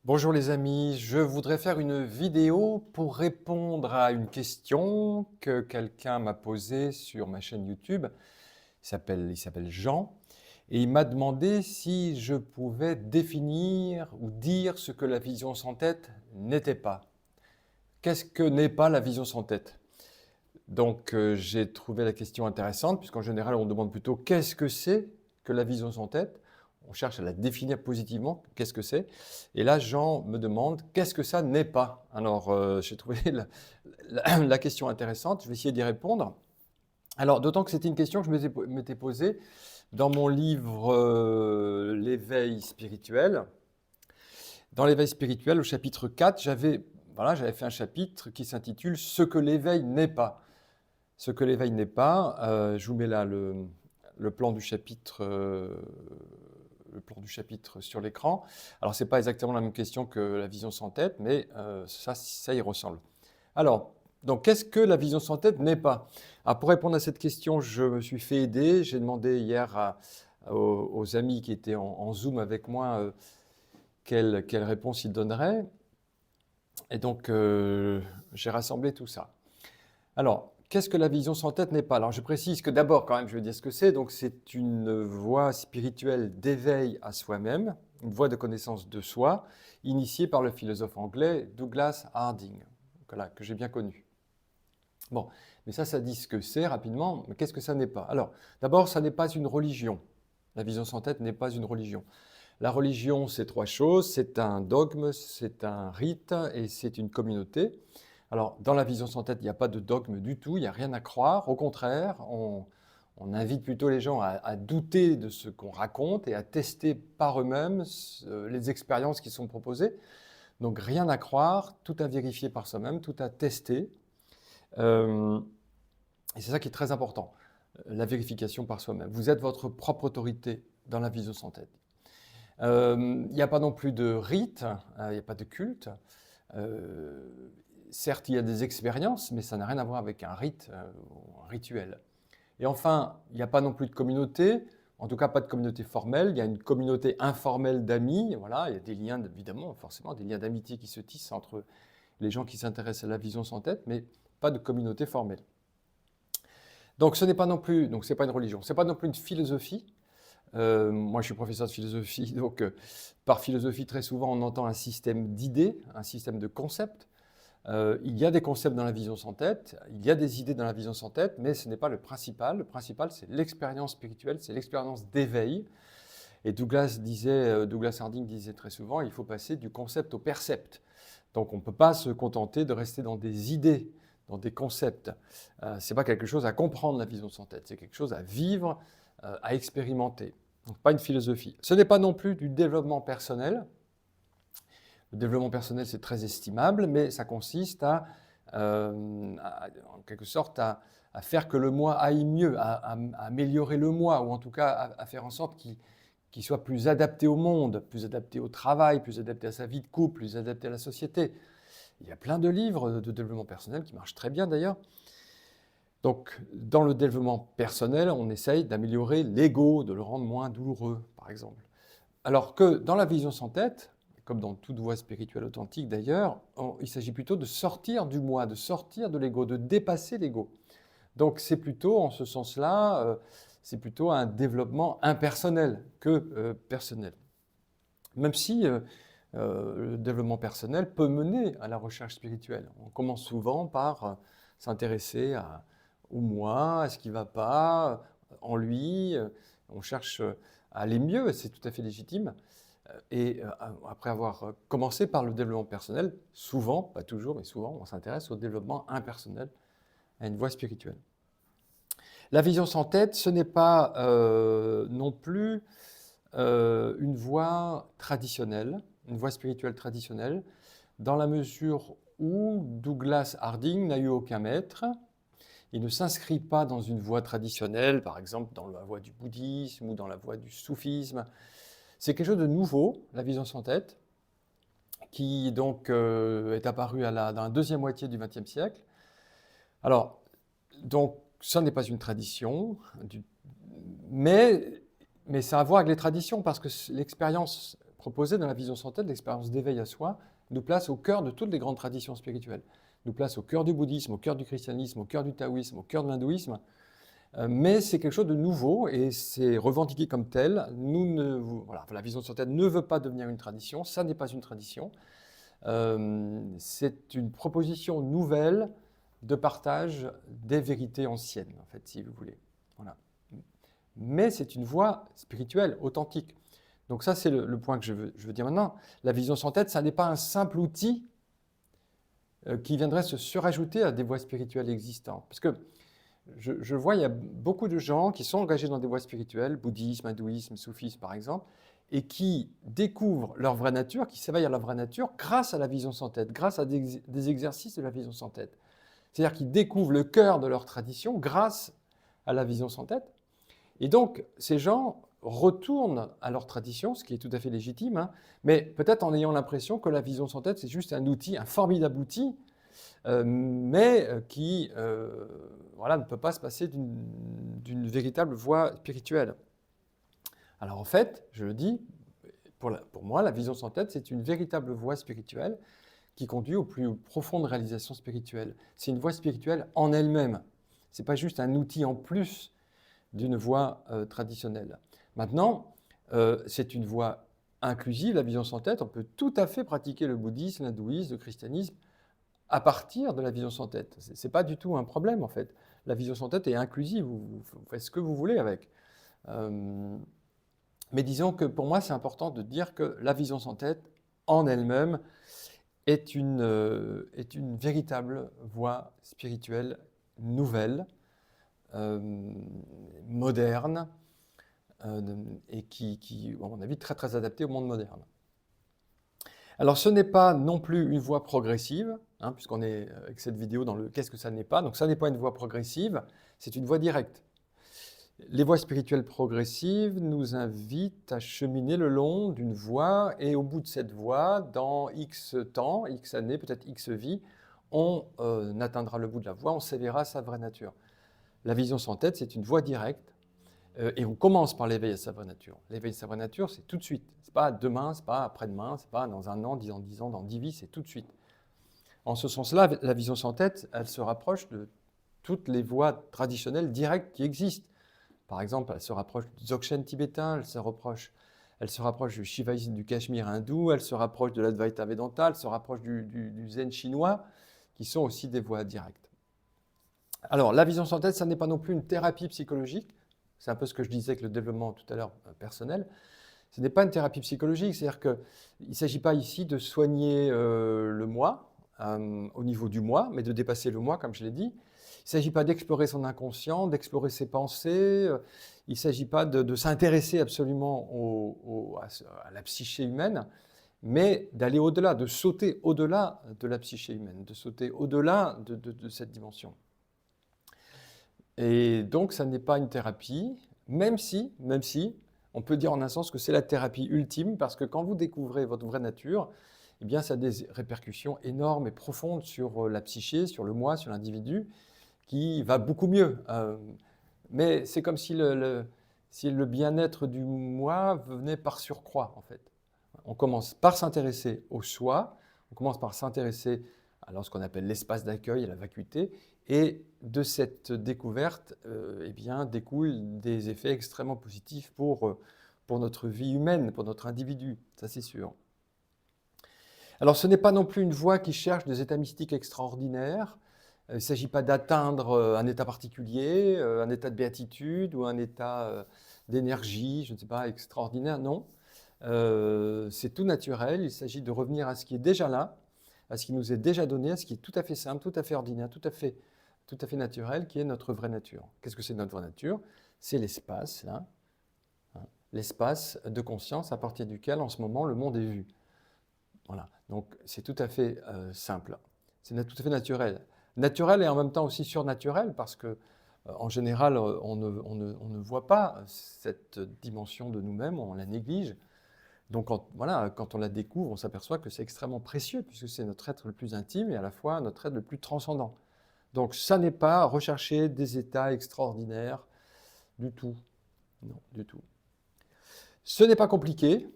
Bonjour les amis, je voudrais faire une vidéo pour répondre à une question que quelqu'un m'a posée sur ma chaîne YouTube. Il s'appelle Jean et il m'a demandé si je pouvais définir ou dire ce que la vision sans tête n'était pas. Qu'est-ce que n'est pas la vision sans tête? Donc j'ai trouvé la question intéressante puisqu'en général on demande plutôt qu'est-ce que c'est que la vision sans tête? On cherche à la définir positivement, qu'est-ce que c'est? Et là, Jean me demande qu'est-ce que ça n'est pas? Alors, j'ai trouvé la question intéressante, je vais essayer d'y répondre. Alors, d'autant que c'était une question que je m'étais posée dans mon livre L'éveil spirituel. Dans l'éveil spirituel, au chapitre 4, j'avais fait un chapitre qui s'intitule Ce que l'éveil n'est pas. Ce que l'éveil n'est pas, je vous mets là le plan du chapitre, sur l'écran. Alors, ce n'est pas exactement la même question que la vision sans tête, mais ça y ressemble. Alors, donc, qu'est-ce que la vision sans tête n'est pas? Alors, pour répondre à cette question, je me suis fait aider. J'ai demandé hier aux amis qui étaient en Zoom avec moi quelle réponse ils donneraient. Et donc, j'ai rassemblé tout ça. Alors, qu'est-ce que la vision sans tête n'est pas? Alors, je précise que d'abord, quand même, je vais dire ce que c'est. Donc, c'est une voie spirituelle d'éveil à soi-même, une voie de connaissance de soi, initiée par le philosophe anglais Douglas Harding, voilà, que j'ai bien connu. Bon, mais ça dit ce que c'est rapidement. Mais qu'est-ce que ça n'est pas? Alors, d'abord, ça n'est pas une religion. La vision sans tête n'est pas une religion. La religion, c'est trois choses. C'est un dogme, c'est un rite et c'est une communauté. Alors, dans la vision sans tête, il n'y a pas de dogme du tout, il n'y a rien à croire. Au contraire, on invite plutôt les gens à douter de ce qu'on raconte et à tester par eux-mêmes les expériences qui sont proposées. Donc, rien à croire, tout à vérifier par soi-même, tout à tester. Euh, et c'est ça qui est très important, la vérification par soi-même. Vous êtes votre propre autorité dans la vision sans tête. Il n'y a pas non plus de rite, il n'y a pas de culte. Euh, Certes, il y a des expériences, mais ça n'a rien à voir avec un rite ou un rituel. Et enfin, il n'y a pas non plus de communauté, en tout cas pas de communauté formelle, il y a une communauté informelle d'amis, voilà, il y a des liens, évidemment, forcément, des liens d'amitié qui se tissent entre les gens qui s'intéressent à la vision sans tête, mais pas de communauté formelle. Donc ce n'est pas non plus, donc c'est pas une religion, c'est pas non plus une philosophie. Moi, je suis professeur de philosophie, donc par philosophie, très souvent, on entend un système d'idées, un système de concepts. Il y a des concepts dans la vision sans tête, il y a des idées dans la vision sans tête, mais ce n'est pas le principal. Le principal, c'est l'expérience spirituelle, c'est l'expérience d'éveil. Et Douglas Harding disait très souvent, il faut passer du concept au percept. Donc on ne peut pas se contenter de rester dans des idées, dans des concepts. Ce n'est pas quelque chose à comprendre, la vision sans tête, c'est quelque chose à vivre, à expérimenter. Donc pas une philosophie. Ce n'est pas non plus du développement personnel. Le développement personnel, c'est très estimable, mais ça consiste en quelque sorte, à faire que le moi aille mieux, à améliorer le moi, ou en tout cas à faire en sorte qu'il soit plus adapté au monde, plus adapté au travail, plus adapté à sa vie de couple, plus adapté à la société. Il y a plein de livres de développement personnel qui marchent très bien d'ailleurs. Donc, dans le développement personnel, on essaye d'améliorer l'ego, de le rendre moins douloureux, par exemple. Alors que dans la vision sans tête, comme dans toute voie spirituelle authentique d'ailleurs, il s'agit plutôt de sortir du moi, de sortir de l'ego, de dépasser l'ego. Donc c'est plutôt, en ce sens-là, c'est plutôt un développement impersonnel que personnel. Même si le développement personnel peut mener à la recherche spirituelle. On commence souvent par s'intéresser au moi, à ce qui ne va pas, en lui. On cherche à aller mieux, et c'est tout à fait légitime. Et après avoir commencé par le développement personnel, souvent, pas toujours, mais souvent, on s'intéresse au développement impersonnel, à une voie spirituelle. La vision sans tête, ce n'est pas non plus une voie traditionnelle, une voie spirituelle traditionnelle, dans la mesure où Douglas Harding n'a eu aucun maître. Il ne s'inscrit pas dans une voie traditionnelle, par exemple dans la voie du bouddhisme ou dans la voie du soufisme. C'est quelque chose de nouveau, la vision sans tête, qui donc est apparu dans la deuxième moitié du XXe siècle. Alors, donc, ça n'est pas une tradition, mais ça a à voir avec les traditions, parce que l'expérience proposé dans la vision sans tête, l'expérience d'éveil à soi, nous place au cœur de toutes les grandes traditions spirituelles. Nous place au cœur du bouddhisme, au cœur du christianisme, au cœur du taoïsme, au cœur de l'hindouisme. Mais c'est quelque chose de nouveau et c'est revendiqué comme tel. Voilà, la vision sans tête ne veut pas devenir une tradition, ça n'est pas une tradition. C'est une proposition nouvelle de partage des vérités anciennes, en fait, si vous voulez. Voilà. Mais c'est une voie spirituelle, authentique. Donc ça, c'est le point que je veux dire maintenant. La vision sans tête, ça n'est pas un simple outil qui viendrait se surajouter à des voies spirituelles existantes. Parce que je vois, il y a beaucoup de gens qui sont engagés dans des voies spirituelles, bouddhisme, hindouisme, soufisme par exemple, et qui découvrent leur vraie nature, qui s'éveillent à leur vraie nature grâce à la vision sans tête, grâce à des exercices de la vision sans tête. C'est-à-dire qu'ils découvrent le cœur de leur tradition grâce à la vision sans tête. Et donc, ces gens retournent à leur tradition, ce qui est tout à fait légitime, hein, mais peut-être en ayant l'impression que la vision sans tête, c'est juste un outil, un formidable outil, mais qui voilà, ne peut pas se passer d'une véritable voie spirituelle. Alors en fait, je le dis, pour moi, la vision sans tête, c'est une véritable voie spirituelle qui conduit aux plus profondes réalisations spirituelles. C'est une voie spirituelle en elle-même. Ce n'est pas juste un outil en plus d'une voie traditionnelle. Maintenant, c'est une voie inclusive, la vision sans tête. On peut tout à fait pratiquer le bouddhisme, l'hindouisme, le christianisme à partir de la vision sans tête. Ce n'est pas du tout un problème, en fait. La vision sans tête est inclusive, vous faites ce que vous voulez avec. Mais disons que pour moi, c'est important de dire que la vision sans tête, en elle-même, est une véritable voie spirituelle nouvelle, moderne, et qui, à mon avis, très très adaptée au monde moderne. Alors ce n'est pas non plus une voie progressive, hein, puisqu'on est avec cette vidéo dans le qu'est-ce que ça n'est pas. Donc ça n'est pas une voie progressive, c'est une voie directe. Les voies spirituelles progressives nous invitent à cheminer le long d'une voie et au bout de cette voie, dans X temps, X années, peut-être X vies, on atteindra le bout de la voie, on s'éveillera à sa vraie nature. La vision sans tête, c'est une voie directe et on commence par l'éveil à sa vraie nature. L'éveil à sa vraie nature, c'est tout de suite. Ce n'est pas demain, ce n'est pas après-demain, ce n'est pas dans un an, 10 ans, 10 ans, dans 10 vies, c'est tout de suite. En ce sens-là, la vision sans tête, elle se rapproche de toutes les voies traditionnelles directes qui existent. Par exemple, elle se rapproche du Dzogchen tibétain, elle se rapproche du Shivaïsme du Cachemire hindou, elle se rapproche de l'Advaita Vedanta, elle se rapproche du Zen chinois, qui sont aussi des voies directes. Alors, la vision sans tête, ça n'est pas non plus une thérapie psychologique. C'est un peu ce que je disais avec le développement tout à l'heure personnel. Ce n'est pas une thérapie psychologique, c'est-à-dire qu'il ne s'agit pas ici de soigner le moi, au niveau du moi, mais de dépasser le moi, comme je l'ai dit. Il ne s'agit pas d'explorer son inconscient, d'explorer ses pensées. Il ne s'agit pas de s'intéresser absolument à la psyché humaine, mais d'aller au-delà, de sauter au-delà de la psyché humaine, de sauter au-delà de cette dimension. Et donc, ça n'est pas une thérapie, même si, on peut dire en un sens que c'est la thérapie ultime, parce que quand vous découvrez votre vraie nature, eh bien, ça a des répercussions énormes et profondes sur la psyché, sur le moi, sur l'individu, qui va beaucoup mieux. Mais c'est comme si le bien-être du moi venait par surcroît, en fait. On commence par s'intéresser au soi, on commence par s'intéresser à ce qu'on appelle l'espace d'accueil, à la vacuité, et de cette découverte eh bien, découlent des effets extrêmement positifs pour notre vie humaine, pour notre individu, ça c'est sûr. Alors ce n'est pas non plus une voie qui cherche des états mystiques extraordinaires. Il ne s'agit pas d'atteindre un état particulier, un état de béatitude ou un état d'énergie, je ne sais pas, extraordinaire, non. C'est tout naturel, il s'agit de revenir à ce qui est déjà là, à ce qui nous est déjà donné, à ce qui est tout à fait simple, tout à fait ordinaire, tout à fait naturel, qui est notre vraie nature. Qu'est-ce que c'est notre vraie nature? C'est l'espace, là, hein, l'espace de conscience à partir duquel, en ce moment, le monde est vu. Voilà, donc c'est tout à fait simple, c'est tout à fait naturel. Naturel et en même temps aussi surnaturel, parce que en général, on ne voit pas cette dimension de nous-mêmes, on la néglige. Donc quand on la découvre, on s'aperçoit que c'est extrêmement précieux, puisque c'est notre être le plus intime et à la fois notre être le plus transcendant. Donc ça n'est pas rechercher des états extraordinaires du tout. Non, du tout. Ce n'est pas compliqué.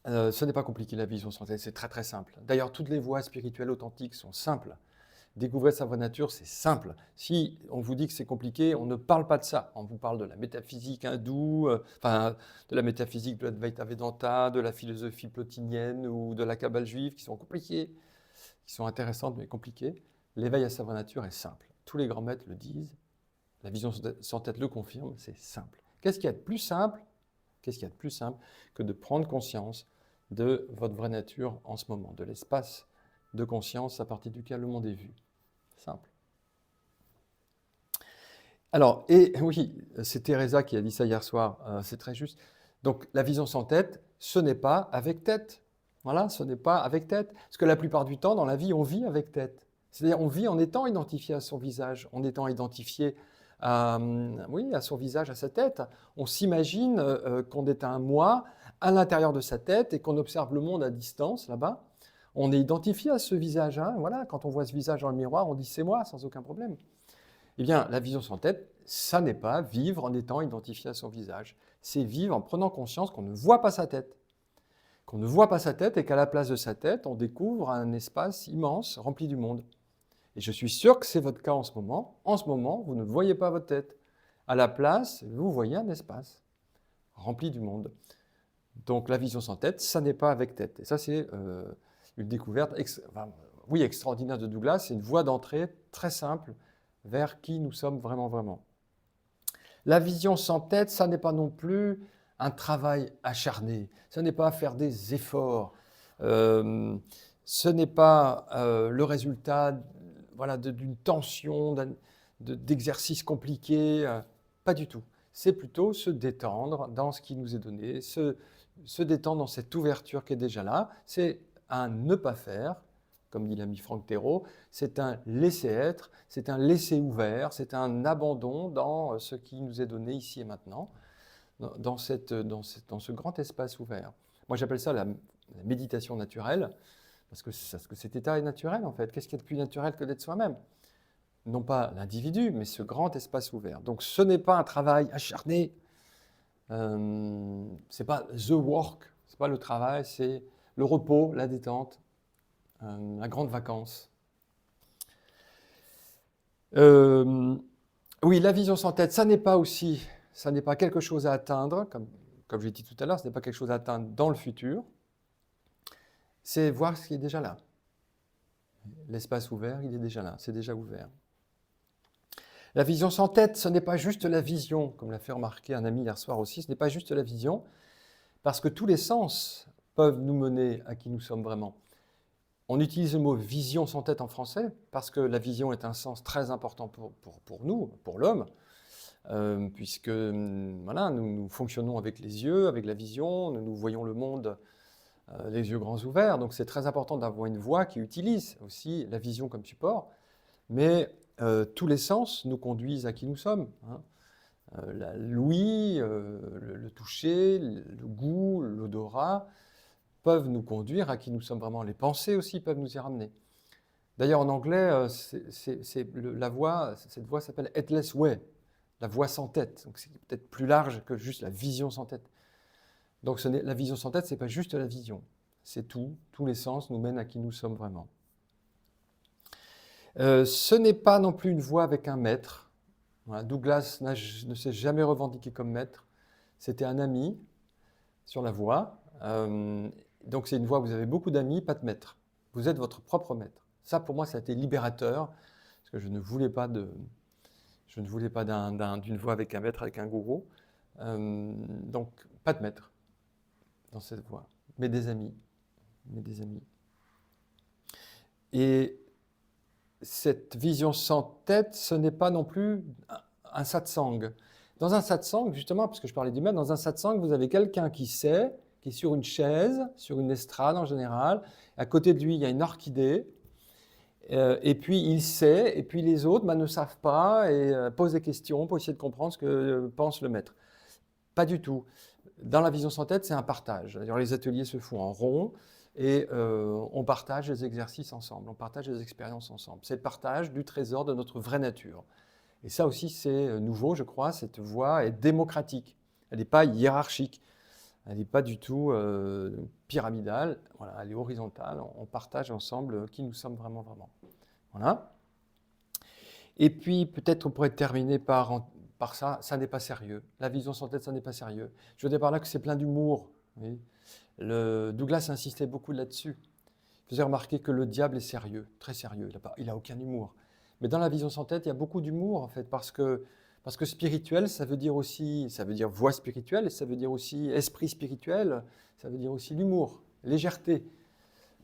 Ce n'est pas compliqué la vision sans tête, c'est très très simple. D'ailleurs, toutes les voies spirituelles authentiques sont simples. Découvrir sa vraie nature, c'est simple. Si on vous dit que c'est compliqué, on ne parle pas de ça. On vous parle de la métaphysique hindoue, enfin, de la métaphysique de l'Advaita Vedanta, de la philosophie plotinienne ou de la Kabbale juive, qui sont compliquées, qui sont intéressantes mais compliquées. L'éveil à sa vraie nature est simple. Tous les grands maîtres le disent, la vision sans tête le confirme, c'est simple. Qu'est-ce qu'il y a de plus simple? Qu'est-ce qu'il y a de plus simple que de prendre conscience de votre vraie nature en ce moment, de l'espace de conscience à partir duquel le monde est vu? Simple. Alors, et oui, c'est Teresa qui a dit ça hier soir, c'est très juste. Donc, la vision sans tête, ce n'est pas avec tête. Voilà, ce n'est pas avec tête. Parce que la plupart du temps, dans la vie, on vit avec tête. C'est-à-dire, on vit en étant identifié à son visage, en étant identifié à, oui, à son visage, à sa tête. On s'imagine qu'on est un moi à l'intérieur de sa tête et qu'on observe le monde à distance, là-bas. On est identifié à ce visage. Hein, voilà, quand on voit ce visage dans le miroir, on dit c'est moi, sans aucun problème. Eh bien, la vision sans tête, ça n'est pas vivre en étant identifié à son visage. C'est vivre en prenant conscience qu'on ne voit pas sa tête. Qu'on ne voit pas sa tête et qu'à la place de sa tête, on découvre un espace immense rempli du monde. Et je suis sûr que c'est votre cas en ce moment. En ce moment, vous ne voyez pas votre tête. À la place, vous voyez un espace rempli du monde. Donc la vision sans tête, ça n'est pas avec tête. Et ça, c'est une découverte extraordinaire de Douglas. C'est une voie d'entrée très simple vers qui nous sommes vraiment, vraiment. La vision sans tête, ça n'est pas non plus un travail acharné. Ce n'est pas faire des efforts. Ce n'est pas le résultat d'une tension, d'exercices compliqués. Pas du tout. C'est plutôt se détendre dans ce qui nous est donné, se détendre dans cette ouverture qui est déjà là. C'est un ne pas faire, comme dit l'ami Franck Thérault, c'est un laisser-être, c'est un laisser ouvert, c'est un abandon dans ce qui nous est donné ici et maintenant, dans ce grand espace ouvert. Moi, j'appelle ça la méditation naturelle, parce que cet état est naturel, en fait. Qu'est-ce qu'il y a de plus naturel que d'être soi-même? Non pas l'individu, mais ce grand espace ouvert. Donc, ce n'est pas un travail acharné, c'est pas the work, c'est pas le travail, c'est le repos, la détente, la grande vacance. Oui, la vision sans tête, ça n'est pas quelque chose à atteindre, comme j'ai dit tout à l'heure, ce n'est pas quelque chose à atteindre dans le futur, c'est voir ce qui est déjà là. L'espace ouvert, il est déjà là, c'est déjà ouvert. La vision sans tête, ce n'est pas juste la vision, comme l'a fait remarquer un ami hier soir aussi, ce n'est pas juste la vision, parce que tous les sens peuvent nous mener à qui nous sommes vraiment. On utilise le mot vision sans tête en français parce que la vision est un sens très important pour nous, pour l'homme, puisque voilà, nous fonctionnons avec les yeux, avec la vision, nous voyons le monde les yeux grands ouverts, donc c'est très important d'avoir une voix qui utilise aussi la vision comme support, mais tous les sens nous conduisent à qui nous sommes. Hein. L'ouïe, le toucher, le goût, l'odorat, peuvent nous conduire à qui nous sommes vraiment. Les pensées aussi peuvent nous y ramener. D'ailleurs, en anglais, cette voie s'appelle Headless Way, la voie sans tête. Donc c'est peut-être plus large que juste la vision sans tête. Donc la vision sans tête, ce n'est pas juste la vision. C'est tout. Tous les sens nous mènent à qui nous sommes vraiment. Ce n'est pas non plus une voie avec un maître. Voilà, Douglas ne s'est jamais revendiqué comme maître. C'était un ami sur la voie. Donc c'est une voie où vous avez beaucoup d'amis, pas de maître. Vous êtes votre propre maître. Ça, pour moi, ça a été libérateur, parce que je ne voulais pas d'une voie avec un maître, avec un gourou. Donc, pas de maître dans cette voie, mais des amis. Et cette vision sans tête, ce n'est pas non plus un satsang. Dans un satsang, justement, parce que je parlais du maître, dans un satsang, vous avez quelqu'un qui sait, qui est sur une chaise, sur une estrade en général. À côté de lui, il y a une orchidée. Et puis il sait, et puis les autres ne savent pas et posent des questions pour essayer de comprendre ce que pense le maître. Pas du tout. Dans la vision sans tête, c'est un partage. D'ailleurs, les ateliers se font en rond et on partage les exercices ensemble, on partage les expériences ensemble. C'est le partage du trésor de notre vraie nature. Et ça aussi, c'est nouveau, je crois. Cette voie est démocratique. Elle n'est pas hiérarchique. Elle n'est pas du tout pyramidale, voilà, elle est horizontale, on partage ensemble qui nous sommes vraiment, vraiment. Voilà. Et puis, peut-être on pourrait terminer par ça, ça n'est pas sérieux. La vision sans tête, ça n'est pas sérieux. Je veux dire par là que c'est plein d'humour. Oui. Douglas insistait beaucoup là-dessus. Il faisait remarquer que le diable est sérieux, très sérieux, il a aucun humour. Mais dans la vision sans tête, il y a beaucoup d'humour en fait, parce que spirituel, ça veut dire aussi, ça veut dire voie spirituelle, et ça veut dire aussi esprit spirituel, ça veut dire aussi l'humour, légèreté.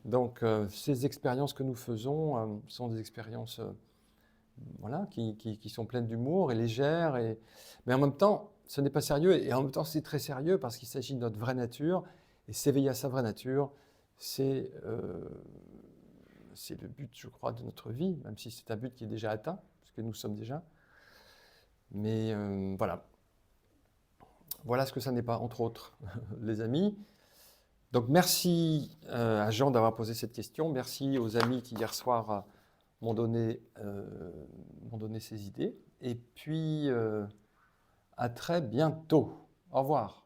Donc ces expériences que nous faisons sont des expériences voilà, qui sont pleines d'humour et légères, mais en même temps, ce n'est pas sérieux, et en même temps, c'est très sérieux parce qu'il s'agit de notre vraie nature, et s'éveiller à sa vraie nature, c'est le but, je crois, de notre vie, même si c'est un but qui est déjà atteint, parce que nous sommes déjà. Mais voilà. Voilà ce que ça n'est pas, entre autres, les amis. Donc merci à Jean d'avoir posé cette question. Merci aux amis qui hier soir m'ont donné ces idées. Et puis à très bientôt. Au revoir.